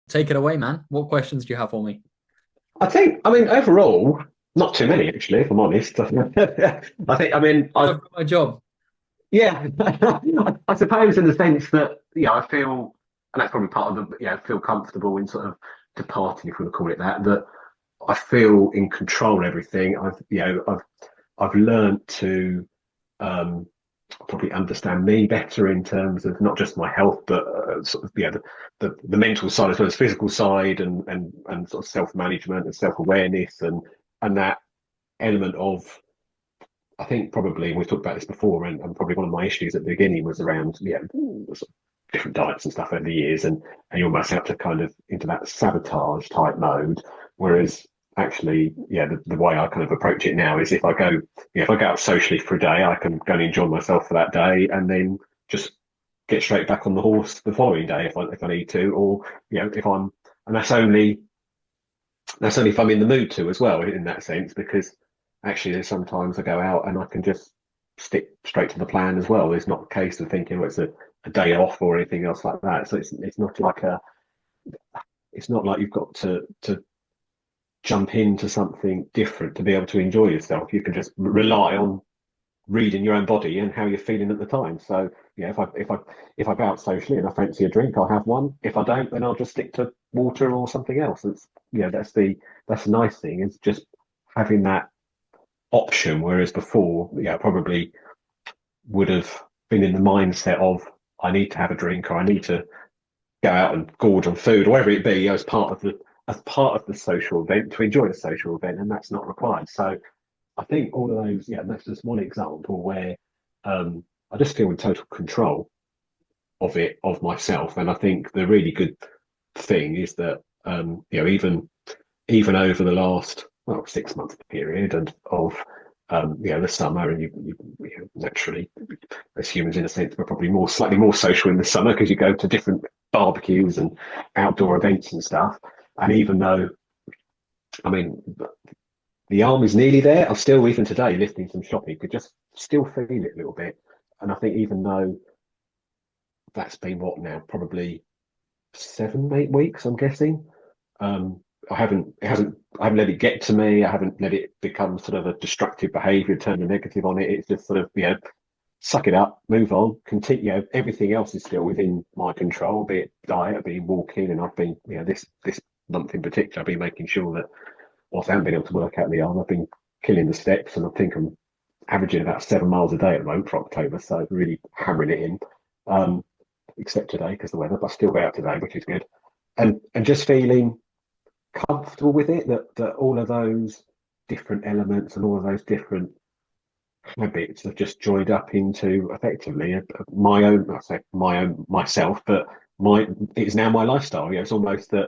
Take it away, man. What questions do you have for me? I mean, overall, not too many actually, if I'm honest. I've got my job. Yeah, I suppose in the sense that, I feel, and that's probably part of the, feel comfortable in sort of departing, if we want to call it that, that I feel in control of everything. I've learned to, um, probably understand me better in terms of not just my health, but sort of the mental side as well as physical side, and sort of self management and self awareness, and that element of, I think probably we've talked about this before, and probably one of my issues at the beginning was around sort of different diets and stuff over the years, and you almost have to kind of into that sabotage type mode, whereas actually, the way I kind of approach it now is if I go out socially for a day, I can go and enjoy myself for that day, and then just get straight back on the horse the following day if I need to, or if I'm, and that's only if I'm in the mood to as well, in that sense, because actually there's sometimes I go out and I can just stick straight to the plan as well. There's not a case of thinking, well, it's a day off or anything else like that. So it's not like it's not like you've got to jump into something different to be able to enjoy yourself. You can just rely on reading your own body and how you're feeling at the time. So if I go out socially and I fancy a drink, I'll have one. If I don't, then I'll just stick to water or something else. That's that's the nice thing, is just having that option. Whereas before, probably would have been in the mindset of, I need to have a drink, or I need to go out and gorge on food, or whatever it be, as part of the social event, to enjoy the social event, and that's not required. So I think all of those, that's just one example where, I just feel in total control of it, of myself. And I think the really good thing is that, even over the last, well, 6 month period and of, the summer, and naturally, as humans, in a sense, we're probably slightly more social in the summer because you go to different barbecues and outdoor events and stuff. And even though, I mean, the arm is nearly there, I'm still, even today, lifting some shopping, could just still feel it a little bit. And I think even though that's been what now, probably 7, 8 weeks, I'm guessing. Um, I haven't let it get to me. I haven't let it become sort of a destructive behaviour, turn the negative on it. It's just sort of, suck it up, move on, continue. Everything else is still within my control, be it diet, be it walking, and I've been, this month in particular, I've been making sure that whilst I haven't been able to work out the arm, I've been killing the steps, and I think I'm averaging about 7 miles a day at the moment for October, so really hammering it in. Um, except today because the weather, but I still go out today, which is good. And just feeling comfortable with it, that all of those different elements and all of those different habits have just joined up into effectively my own, I say my own myself, but my it's now my lifestyle. It's almost that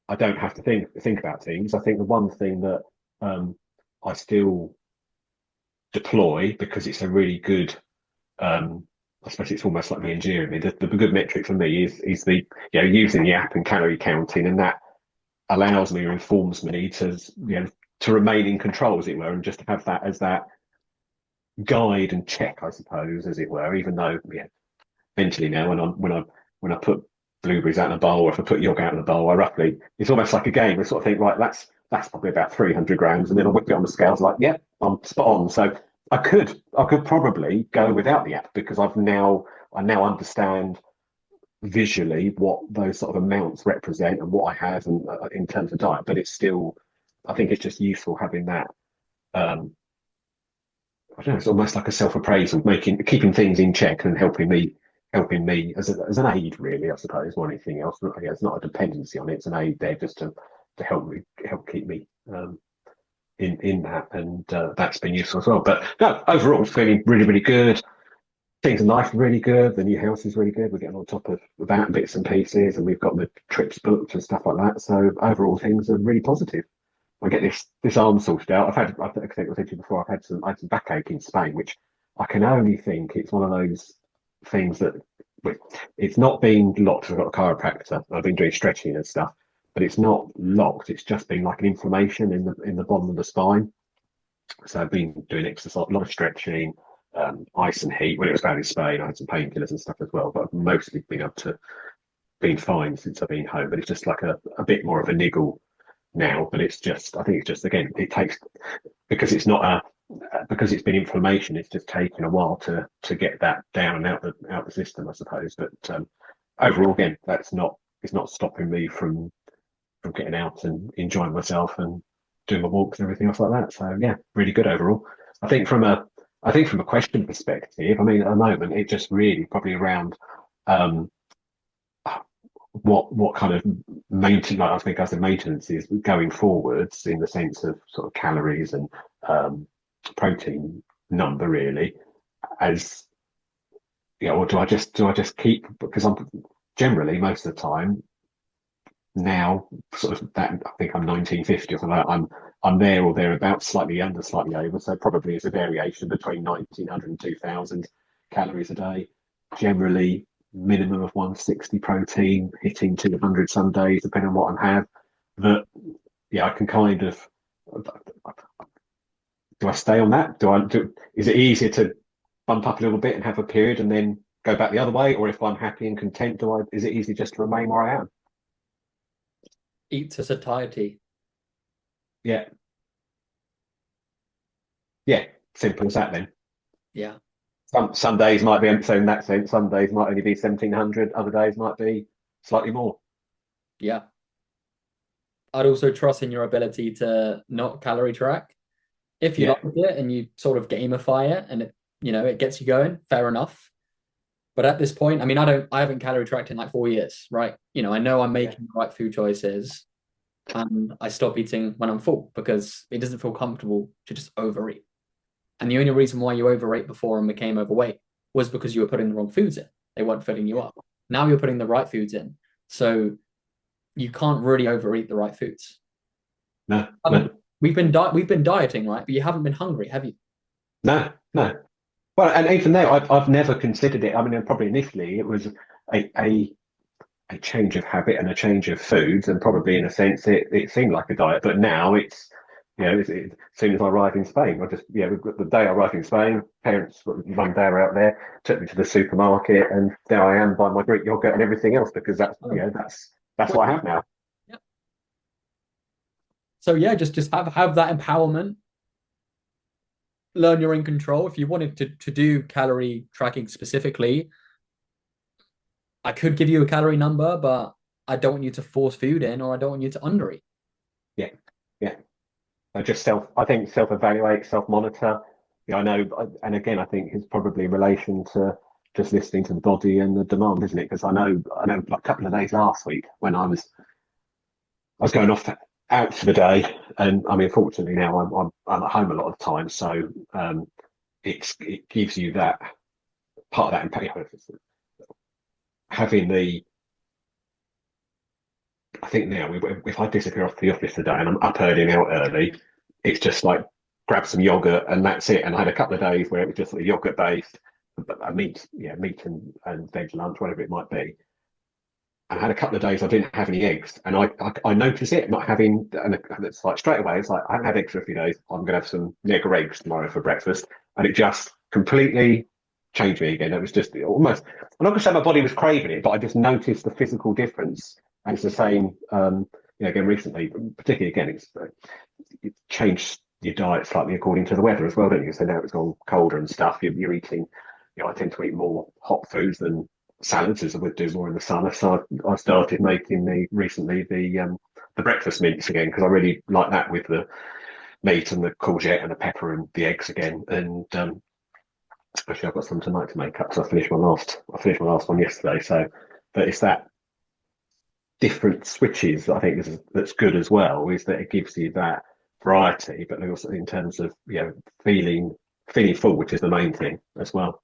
I don't have to think about things. I think the one thing that, I still deploy, because it's a really good, I suppose it's almost like re-engineering me. The good metric for me is the, using the app and calorie counting, and that allows me or informs me to, to remain in control, as it were, and just to have that as that guide and check, I suppose, as it were. Even though, mentally now, when I put blueberries out in a bowl, or if I put yogurt out in a bowl, I roughly, it's almost like a game. I sort of think, right, that's probably about 300 grams, and then I whip it on the scales, like, yeah, I'm spot on. So I could probably go without the app, because I now understand visually what those sort of amounts represent and what I have, and in terms of diet. But it's still, I think it's just useful having that. Um, I don't know. It's almost like a self-appraisal, keeping things in check and helping me as an aid, really, I suppose, more than anything else. It's not a dependency on it; it's an aid there just to help keep me, in that, and that's been useful as well. But no, overall, it's feeling really, really good. Things in life are really good. The new house is really good. We're getting on top of that, bits and pieces, and we've got the trips booked and stuff like that. So overall, things are really positive. I get this arm sorted out. I think I said to you before, I had some backache in Spain, which I can only think it's one of those things that, it's not been locked. I've got a chiropractor. I've been doing stretching and stuff, but it's not locked. It's just been like an inflammation in the bottom of the spine. So I've been doing exercise, a lot of stretching, ice and heat. When it was bad in Spain, I had some painkillers and stuff as well, but I've mostly been able to been fine since I've been home, but it's just like a bit more of a niggle now. But it's just, I think it's just, again, it takes, because it's not because it's been inflammation, it's just taken a while to get that down and out the system, I suppose. But overall, again, it's not stopping me from getting out and enjoying myself and doing my walks and everything else like that. So yeah, really good overall. I think from a question perspective, I mean, at the moment, it just really probably around um, what kind of maintenance, like I think as the maintenance is going forwards in the sense of sort of calories and protein number really, as or do I just keep, because I'm generally most of the time now sort of that, I think I'm 1950 or something like that. I'm there or thereabouts, slightly under, slightly over. So probably it's a variation between 1900 and 2000 calories a day. Generally, minimum of 160 protein, hitting 200 some days, depending on what I have. That yeah, I can kind of. Do I stay on that? Is it easier to bump up a little bit and have a period and then go back the other way, or if I'm happy and content, is it easy just to remain where I am? Eat to satiety. Yeah. Yeah. Simple as that then. Yeah. Some days might be, so in that sense, some days might only be 1700, other days might be slightly more. Yeah. I'd also trust in your ability to not calorie track. If you Yeah. like it and you sort of gamify it and it gets you going, fair enough. But at this point, I mean, I haven't calorie tracked in like 4 years, right? I know I'm making the right food choices, and I stop eating when I'm full because it doesn't feel comfortable to just overeat. And the only reason why you overate before and became overweight was because you were putting the wrong foods in. They weren't filling you up. Now you're putting the right foods in. So you can't really overeat the right foods. No, no. We've been dieting, right? But you haven't been hungry, have you? No, no. Well, and even though I've never considered it, I mean, probably initially it was a change of habit and a change of foods, and probably in a sense it seemed like a diet. But now it's, as soon as I arrived in Spain, we've got the day I arrived in Spain, parents, mum, dad were out there, took me to the supermarket, and there I am buying my Greek yogurt and everything else because that's what I have now. Yeah. So yeah, just have that empowerment. Learn you're in control. If you wanted to do calorie tracking specifically, I could give you a calorie number, but I don't want you to force food in, or I don't want you to undereat. Yeah, yeah. I think self-evaluate, self-monitor. Yeah, I know, and again, I think it's probably in relation to just listening to the body and the demand, isn't it? Because I know, like a couple of days last week when I was going off out for the day, and I mean, fortunately now I'm at home a lot of the time, so it gives you that part of that impact, having the. I think now if I disappear off the office today and I'm up early and out early, it's just like grab some yogurt and that's it. And I had a couple of days where it was just like yogurt based, meat and veg lunch, whatever it might be. I had a couple of days I didn't have any eggs, and I noticed it not having, and it's like straight away. It's like I haven't had eggs for a few days. I'm gonna have some egg or eggs tomorrow for breakfast, and it just completely changed me again. It was just almost. I'm not gonna say my body was craving it, but I just noticed the physical difference. And it's the same. Again recently, particularly again, it's changed your diet slightly according to the weather as well, don't you? So now it's gone colder and stuff. You're eating. I tend to eat more hot foods than salads as I would do more in the summer. So I started making recently the breakfast mince again because I really like that with the meat and the courgette and the pepper and the eggs again. And actually, I've got some tonight to make up because I finished my last one yesterday. So, but it's that different switches that I think that's good as well. Is that it gives you that variety, but also in terms of feeling full, which is the main thing as well.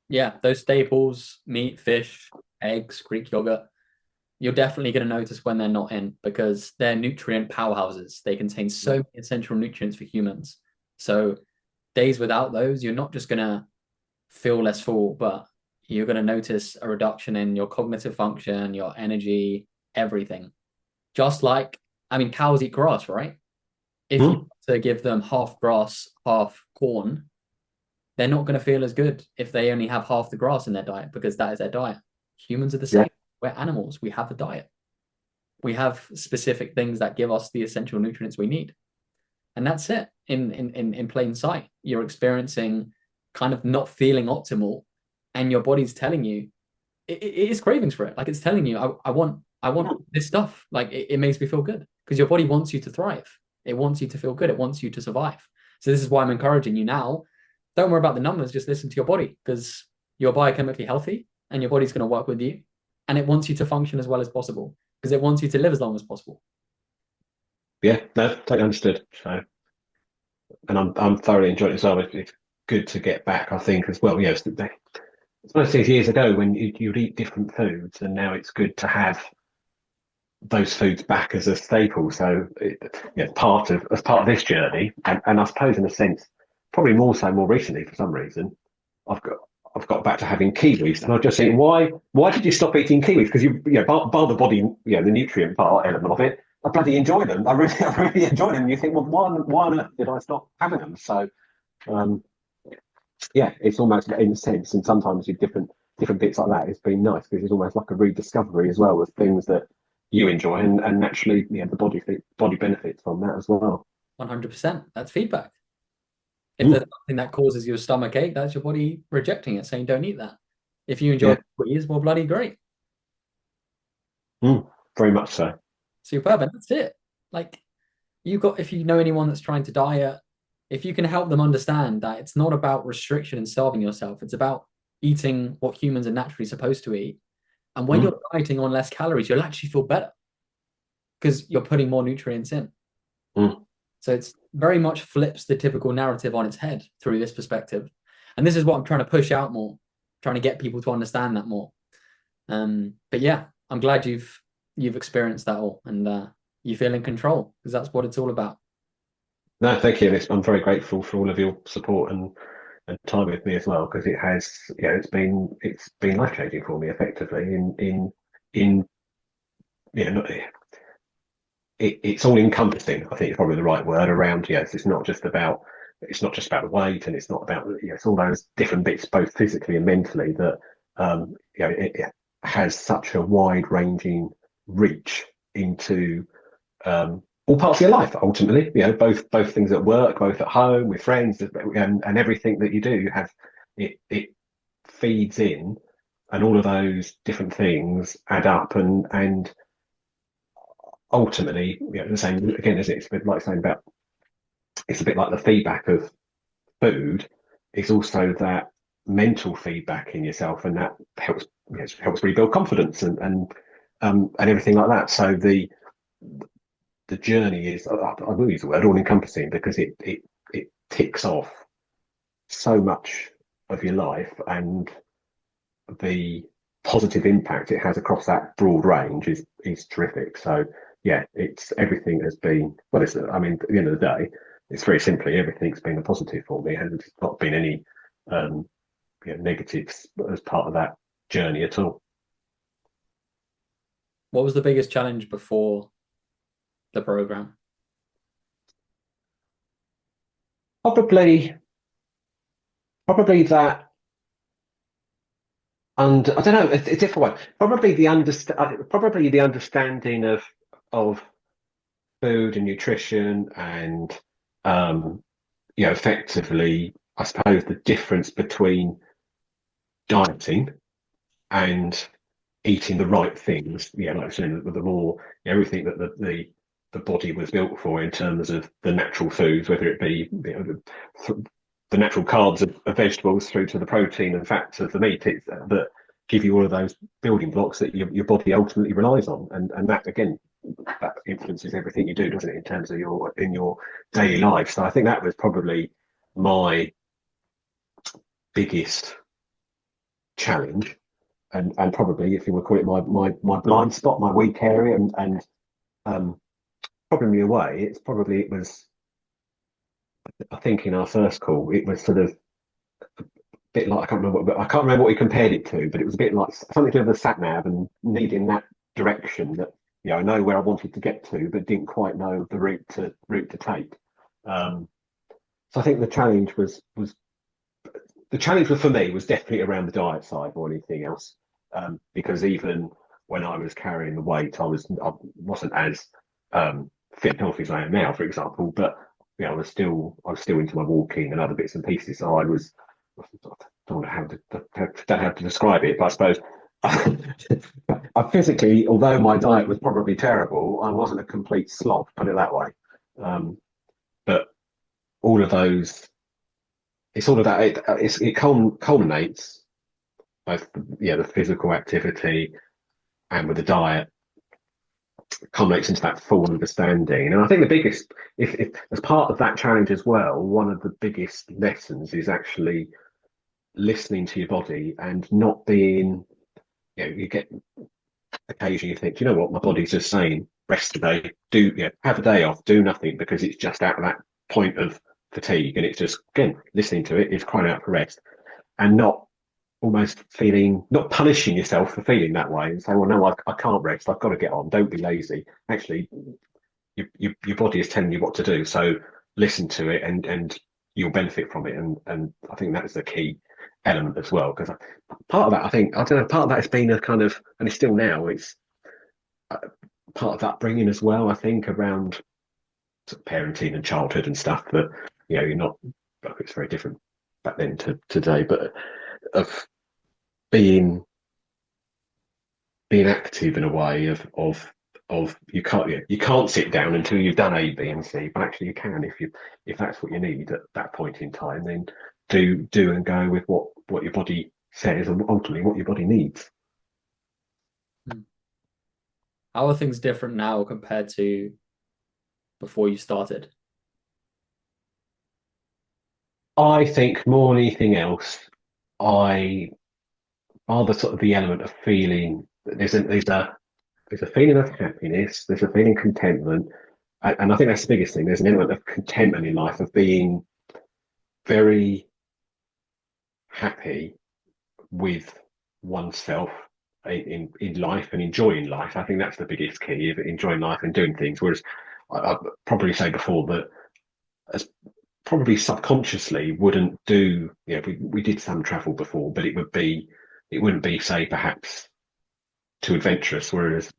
Yeah, those staples, meat, fish, eggs, Greek yogurt, you're definitely going to notice when they're not in because they're nutrient powerhouses. They contain so many essential nutrients for humans. So days without those, you're not just going to feel less full, but you're going to notice a reduction in your cognitive function, your energy, everything. Just like, I mean, cows eat grass, right? If you to give them half grass, half corn, they're not going to feel as good if they only have half the grass in their diet because that is their diet. Humans are the same. We're animals. We have a diet. We have specific things that give us the essential nutrients we need. And that's it in plain sight. You're experiencing kind of not feeling optimal, and your body's telling you it is cravings for it. Like it's telling you, I want this stuff. Like it makes me feel good because your body wants you to thrive. It wants you to feel good. It wants you to survive. So this is why I'm encouraging you now. Don't worry about the numbers. Just listen to your body because you're biochemically healthy and your body's going to work with you, and it wants you to function as well as possible because it wants you to live as long as possible. Yeah, no, totally understood. So, and I'm thoroughly enjoying it as well. It's good to get back, I think, as well. Yes, it's one of those years ago when you'd eat different foods, and now it's good to have those foods back as a staple. So, part of as part of this journey, and I suppose in a sense, probably more so more recently for some reason, I've got I've got back to having kiwis, and I was just saying, why did you stop eating kiwis? Because bar the body, the nutrient part element of it, I bloody enjoy them. I really enjoy them. And you think, well, why on earth did I stop having them? So, um, yeah, it's almost in a sense, and sometimes with different bits like that, it's been nice because it's almost like a rediscovery as well of things that you enjoy, and naturally, the body benefits from that as well. 100%. That's feedback. If Mm, there's something that causes your stomach ache, that's your body rejecting it, saying don't eat that. If you enjoy yeah, cookies, well, bloody great. very much so. Superb. And that's it. Like if you know anyone that's trying to diet, if you can help them understand that it's not about restriction and starving yourself, it's about eating what humans are naturally supposed to eat. And when Mm, you're dieting on less calories, you'll actually feel better because you're putting more nutrients in. mm. So it's very much flips the typical narrative on its head through this perspective. And this is what I'm trying to push out more, trying to get people to understand that more. But yeah, I'm glad you've experienced that all and you feel in control because that's what it's all about. No, thank you. I'm very grateful for all of your support and time with me as well because it has, it's been life changing for me effectively in not, it's all encompassing. I think it's probably the right word around. Yes, it's not just about the weight, and it's not about it's all those different bits, both physically and mentally, that it has such a wide ranging reach into all parts of your life. Ultimately, both things at work, both at home with friends, and everything that you do, you have it feeds in, and all of those different things add up, and ultimately, the same again as it's a bit like saying about it's a bit like the feedback of food is also that mental feedback in yourself, and that helps rebuild confidence and everything like that. So the journey is I will use the word all encompassing because it ticks off so much of your life, and the positive impact it has across that broad range is terrific. So yeah, it's everything has been well. I mean, at the end of the day, it's very simply everything's been a positive for me, and there's not been any um, negatives as part of that journey at all. What was the biggest challenge before the program? Probably, probably that, and I don't know, a different one. Probably the understanding of food and nutrition and um, effectively, I suppose the difference between dieting and eating the right things. Yeah, like I said, the more everything that the body was built for in terms of the natural foods, whether it be the natural carbs of vegetables through to the protein and fats of the meat, that give you all of those building blocks that your body ultimately relies on, and that again that influences everything you do, doesn't it, in terms of your daily life. So I think that was probably my biggest challenge, and probably if you would call it my blind spot, my weak area, and um, probably in a way, it was. I think in our first call, it was sort of a bit like I can't remember what we compared it to, but it was a bit like something to do with the sat nav and needing that direction that I know where I wanted to get to, but didn't quite know the route to take. Um, so I think the challenge for me was definitely around the diet side more than anything else, because even when I was carrying the weight, I wasn't as fit and healthy as I am now, for example. But I was still into my walking and other bits and pieces. So I don't know don't know how to describe it, but I suppose I physically, although my diet was probably terrible, I wasn't a complete slob, put it that way. Um, but all of those, it's all of that. It culminates both, the physical activity and with the diet culminates into that full understanding. And I think the biggest, if as part of that challenge as well, one of the biggest lessons is actually listening to your body and not being, you get occasionally you think, you know what, my body's just saying, rest today, have a day off, do nothing because it's just at that point of fatigue. And it's just, again, listening to it is crying out for rest and not almost feeling, not punishing yourself for feeling that way and saying, well, no, I can't rest. I've got to get on. Don't be lazy. Actually, your body is telling you what to do. So listen to it and you'll benefit from it. And I think that's the key element as well. Because part of that, I don't know, part of that has been a kind of, and it's still now, it's part of that bringing as well, I think, around sort of parenting and childhood and stuff that, you're not, well, it's very different back then to today, but of being active in a way of you can't sit down until you've done A, B, and C, but actually you can if that's what you need at that point in time, then do and go with what your body says and ultimately what your body needs. How are things different now compared to before you started? I think more than anything else, I are the sort of the element of feeling there's a feeling of happiness, there's a feeling of contentment, and I think that's the biggest thing. There's an element of contentment in life of being very happy with oneself in life and enjoying life. I think that's the biggest key of enjoying life and doing things. Whereas I'd probably say before that as probably subconsciously wouldn't do, we did some travel before, but it wouldn't be, say, perhaps too adventurous. Whereas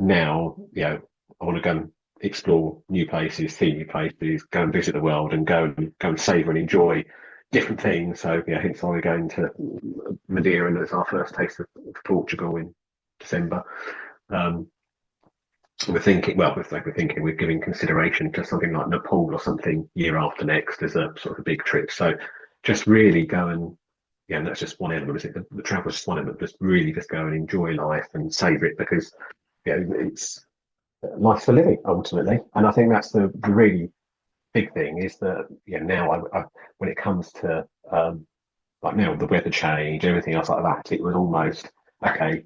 now, I want to go and explore new places, see new places, go and visit the world, and go and savor and enjoy different things. So hence why we're going to Madeira, and it's our first taste of Portugal in December. Um, we're giving consideration to something like Nepal or something year after next as a sort of a big trip. So just really go and and that's just one element. Is it the travel is just one element? Just really just go and enjoy life and savor it because it's life's for living ultimately. And I think that's the really big thing is that now when it comes to like now the weather change, everything else like that, it was almost okay.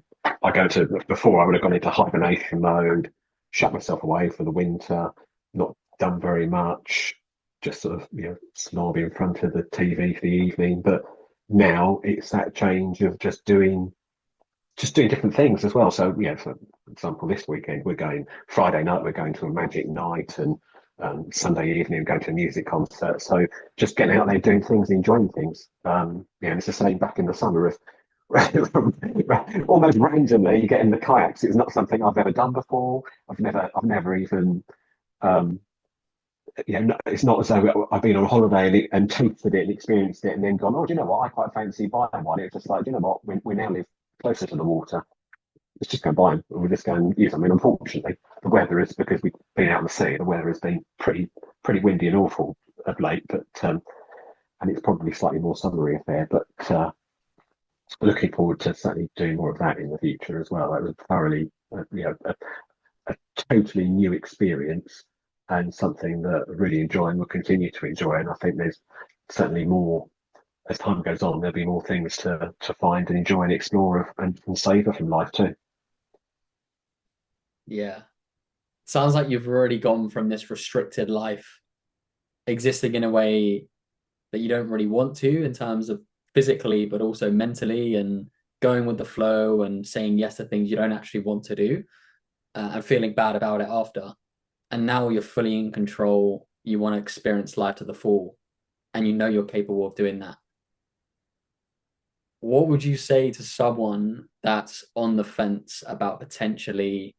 Before I would have gone into hibernation mode, shut myself away for the winter, not done very much, just sort of slob in front of the TV for the evening. But now it's that change of just doing different things as well. So, for example, this weekend Friday night, we're going to a magic night, and Sunday evening, we're going to a music concert. So, just getting out there, doing things, enjoying things. And it's the same back in the summer of almost randomly you get in the kayaks. It's not something I've ever done before. I've never even, it's not as though I've been on holiday and tasted it and experienced it and then gone, oh, do you know what? I quite fancy buying one. It's just like, do you know what? We now live closer to the water. Let's just go and buy them. We're just going to use them. I mean, unfortunately, the weather is because we've been out on the sea. The weather has been pretty windy and awful of late, but and it's probably slightly more summery affair. But looking forward to certainly doing more of that in the future as well. That was thoroughly, a totally new experience and something that I really enjoy and will continue to enjoy. And I think there's certainly more as time goes on. There'll be more things to find and enjoy and explore and savor from life too. Yeah. Sounds like you've already gone from this restricted life existing in a way that you don't really want to in terms of physically, but also mentally and going with the flow and saying yes to things you don't actually want to do and feeling bad about it after. And now you're fully in control. You want to experience life to the full and you know you're capable of doing that. what would you say to someone that's on the fence about potentially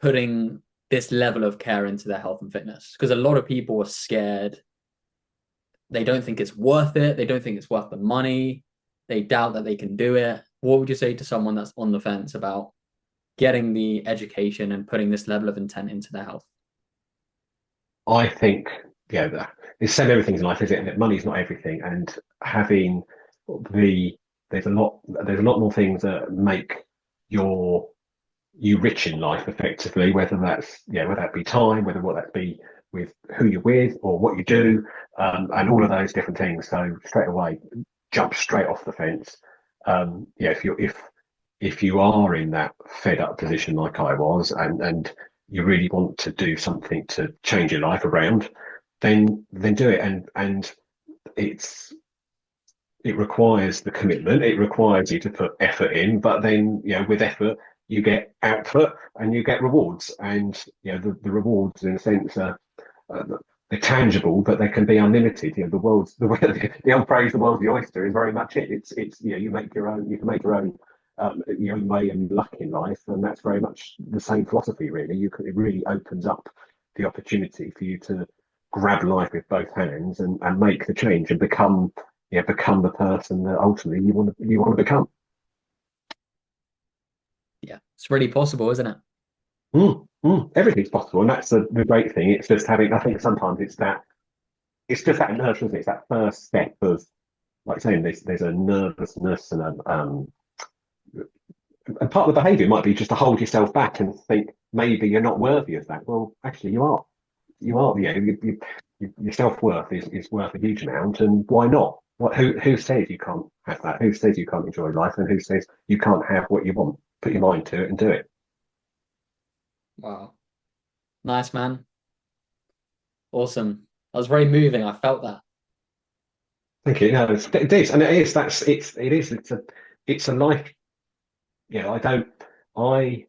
putting this level of care into their health and fitness? Because a lot of people are scared. They don't think it's worth it. They don't think it's worth the money. They doubt that they can do it. What would you say to someone that's on the fence about getting the education and putting this level of intent into their health? I think, yeah, it's same everything in life, is it? That money's not everything, and having the there's a lot more things that make your you rich in life effectively, whether that's whether that be time, whether what that be with who you're with or what you do, and all of those different things. So straight away, jump straight off the fence. If you are in that fed up position like I was, and you really want to do something to change your life around, then do it. And it's it requires the commitment. It requires you to put effort in, but then with effort you get output and you get rewards. And the rewards in a sense uh, they're tangible, but they can be unlimited. The old phrase, "the world's the oyster," is very much it. It's you make your own. You can make your own. Way and luck in life, and that's very much the same philosophy. Really, it really opens up the opportunity for you to grab life with both hands and make the change and become the person that ultimately you want to become. Yeah, it's really possible, isn't it? Everything's possible, and that's the great thing. It's just having. I think sometimes it's just that nervousness. It's that first step of, like saying, there's a nervousness and part of the behaviour might be just to hold yourself back and think maybe you're not worthy of that. Well, actually, you are. You are. Your self worth is worth a huge amount, and why not? Who says you can't have that? Who says you can't enjoy life, and who says you can't have what you want? Put your mind to it and do it. Wow. Nice, man. Awesome. That was very moving. I felt that. Thank you. No, it is, and it is. It is. It's a life. I don't. I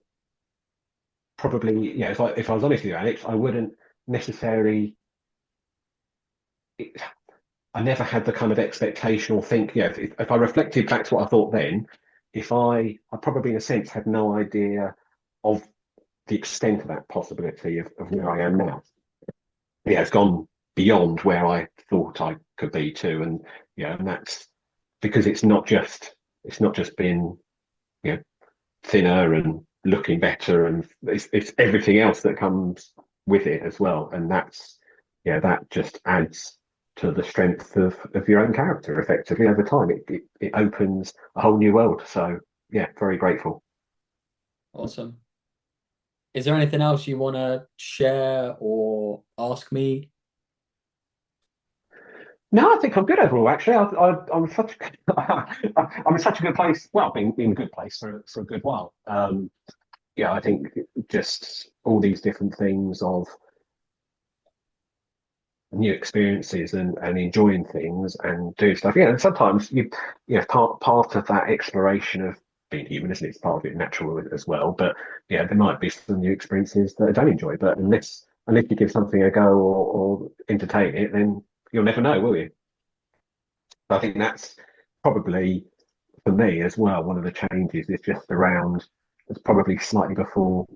probably, if I was honest with you, Alex, I wouldn't necessarily. It, I never had the kind of expectation or think. If I reflected back to what I thought then, if I probably in a sense had no idea of the extent of that possibility of where I am now. It's gone beyond where I thought I could be too, and that's because it's not just been you know thinner and looking better, and it's everything else that comes with it as well, and that just adds to the strength of your own character effectively over time. It opens a whole new world. So yeah, very grateful. Awesome. Is there anything else you want to share or ask me? No, I think I'm good overall. Actually, I'm such I'm in such a good place. Well, being a good place for a good while. I think just all these different things of new experiences and enjoying things and doing stuff. Yeah, and sometimes part of that exploration of being human, isn't it? It's part of it natural as well. But there might be some new experiences that I don't enjoy. But unless you give something a go or entertain it, then you'll never know, will you? I think that's probably for me as well. One of the changes is just around. It's probably slightly before,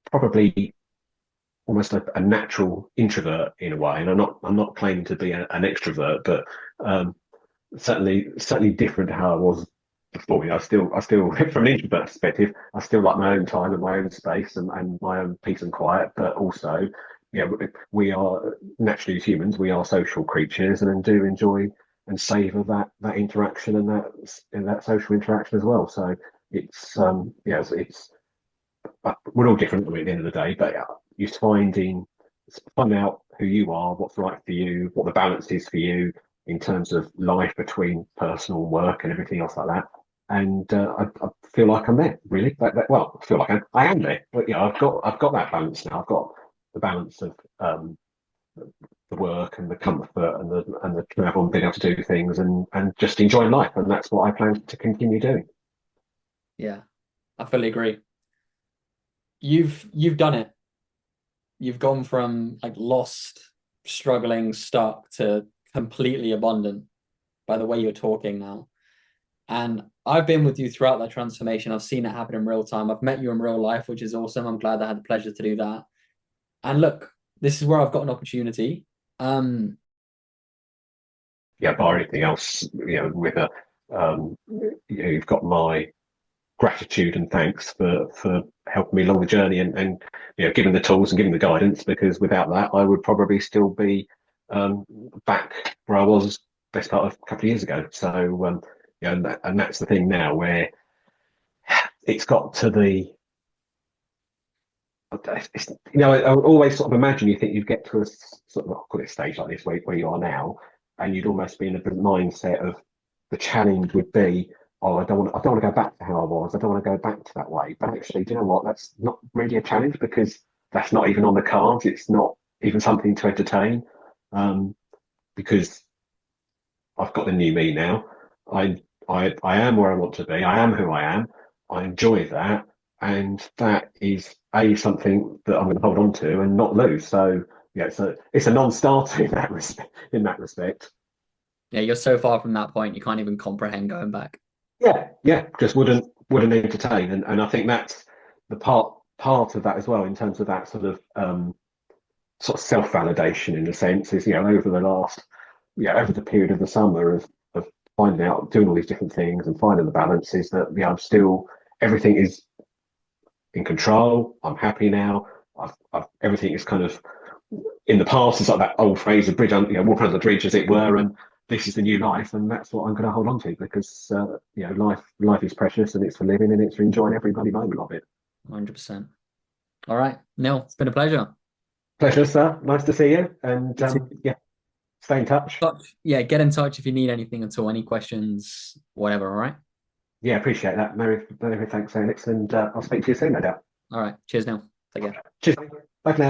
probably almost a natural introvert in a way. And I'm not claiming to be an extrovert, but um, certainly different to how I was before. I still from an introvert perspective, I still like my own time and my own space and my own peace and quiet. But also, we are naturally as humans, we are social creatures and do enjoy and savor that interaction and that social interaction as well. So it's we're all different at the end of the day, but you're finding out who you are, what's right for you, what the balance is for you in terms of life between personal work and everything else like that. And I feel like I'm there, really. Well, I feel like I am there, but I've got that balance now. I've got the balance of the work and the comfort and the travel and being able to do things and just enjoying life, and that's what I plan to continue doing. Yeah, I fully agree. You've done it. You've gone from like lost, struggling, stuck to completely abundant. by the way you're talking now. And I've been with you throughout that transformation. I've seen it happen in real time. I've met you in real life, which is awesome. I'm glad I had the pleasure to do that. And look, this is where I've got an opportunity. Um, Yeah, bar anything else, with a, you've got my gratitude and thanks for helping me along the journey and giving the tools and giving the guidance, because without that I would probably still be um, back where I was best part of a couple of years ago. So and that's the thing now where it's got to the I always sort of imagine you think you'd get to a sort of, I'll call it a stage like this where you are now, and you'd almost be in a mindset of the challenge would be, oh, I don't want to go back to how I was. I don't want to go back to that way. But actually, do you know what? That's not really a challenge, because that's not even on the cards. It's not even something to entertain, because I've got the new me now. I am where I want to be. I am who I am. I enjoy that, and that is something that I'm going to hold on to and not lose. So yeah, it's a non-starter in that respect. In that respect, yeah, you're so far from that point, you can't even comprehend going back. yeah, just wouldn't entertain, and I think that's the part of that as well, in terms of that sort of self-validation, in a sense, is over the last over the period of the summer of finding out, doing all these different things and finding the balances, that I'm still, everything is in control. I'm happy now. Everything is kind of in the past. It's like that old phrase of bridge, walk under the bridge, as it were, and this is the new life, and that's what I'm going to hold on to, because life is precious, and it's for living, and it's for enjoying every bloody moment of it. 100%. All right, Neil, it's been a pleasure. Pleasure, sir. Nice to see you, and yeah, stay in touch. Yeah, get in touch if you need anything at all, any questions, whatever. All right. Yeah, appreciate that. Mary, thanks, Alex, and I'll speak to you soon, no doubt. All right. Cheers, Neil. Take care. Cheers. Bye for now.